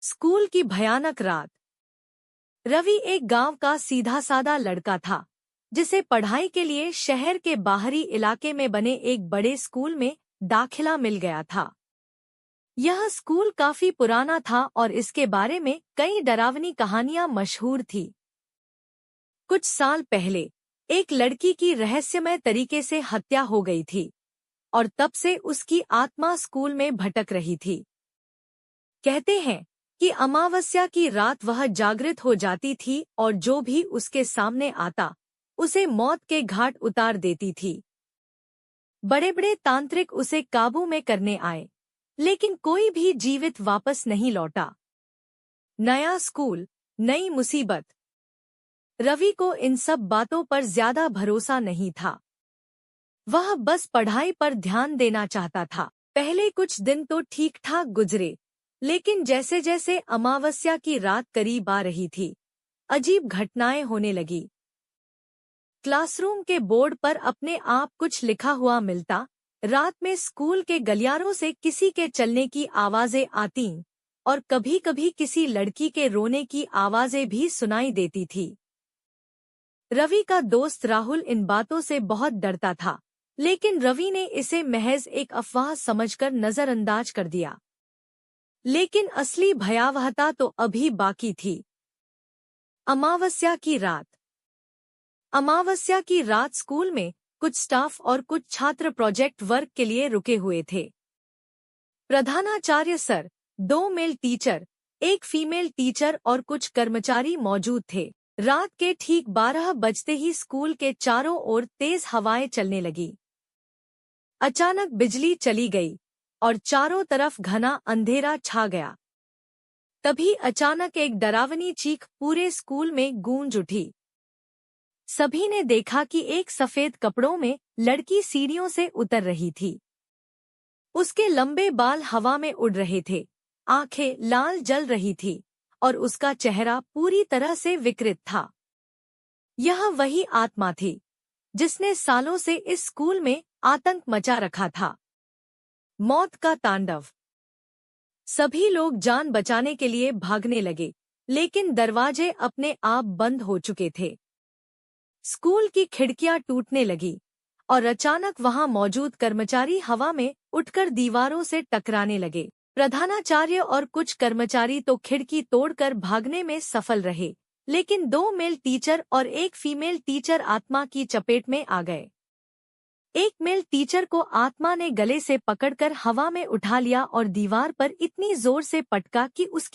School की भयानक रात। रवि एक गांव का सीधा सादा लड़का था जिसे पढ़ाई के लिए शहर के बाहरी इलाके में बने एक बड़े स्कूल में दाखिला मिल गया था। यह स्कूल काफी पुराना था और इसके बारे में कई डरावनी कहानियां मशहूर थी। कुछ साल पहले एक लड़की की रहस्यमय तरीके से हत्या हो गई थी और तब से उसकी आत्मा स्कूल में भटक रही थी। कहते हैं कि अमावस्या की रात वह जागृत हो जाती थी और जो भी उसके सामने आता उसे मौत के घाट उतार देती थी। बड़े बड़े तांत्रिक उसे काबू में करने आए, लेकिन कोई भी जीवित वापस नहीं लौटा। नया स्कूल, नई मुसीबत। रवि को इन सब बातों पर ज्यादा भरोसा नहीं था। वह बस पढ़ाई पर ध्यान देना चाहता था। पहले कुछ दिन तो ठीक ठाक गुजरे, लेकिन जैसे जैसे अमावस्या की रात करीब आ रही थी, अजीब घटनाएं होने लगी। क्लासरूम के बोर्ड पर अपने आप कुछ लिखा हुआ मिलता, रात में स्कूल के गलियारों से किसी के चलने की आवाजें आतीं और कभी-कभी किसी लड़की के रोने की आवाजें भी सुनाई देती थी। रवि का दोस्त राहुल इन बातों से बहुत डरता था, लेकिन रवि ने इसे महज एक अफवाह समझकर नजरअंदाज कर दिया। लेकिन असली भयावहता तो अभी बाकी थी। अमावस्या की रात। अमावस्या की रात स्कूल में कुछ स्टाफ और कुछ छात्र प्रोजेक्ट वर्क के लिए रुके हुए थे। प्रधानाचार्य सर, 2 मेल टीचर, एक फीमेल टीचर और कुछ कर्मचारी मौजूद थे। रात के ठीक 12 बजते ही स्कूल के चारों ओर तेज हवाएं चलने लगी। अचानक बिजली चली गई और चारों तरफ घना अंधेरा छा गया। तभी अचानक एक डरावनी चीख पूरे स्कूल में गूंज उठी। सभी ने देखा कि एक सफेद कपड़ों में लड़की सीढ़ियों से उतर रही थी। उसके लंबे बाल हवा में उड़ रहे थे, आंखें लाल जल रही थी और उसका चेहरा पूरी तरह से विकृत था। यह वही आत्मा थी जिसने सालों से इस स्कूल में आतंक मचा रखा था। मौत का तांडव। सभी लोग जान बचाने के लिए भागने लगे, लेकिन दरवाजे अपने आप बंद हो चुके थे। स्कूल की खिड़कियां टूटने लगी और अचानक वहां मौजूद कर्मचारी हवा में उठकर दीवारों से टकराने लगे। प्रधानाचार्य और कुछ कर्मचारी तो खिड़की तोड़कर भागने में सफल रहे, लेकिन 2 मेल टीचर और एक फीमेल टीचर आत्मा की चपेट में आ गए। एक मेल टीचर को आत्मा ने गले से पकड़कर हवा में उठा लिया और दीवार पर इतनी जोर से पटका कि उसकी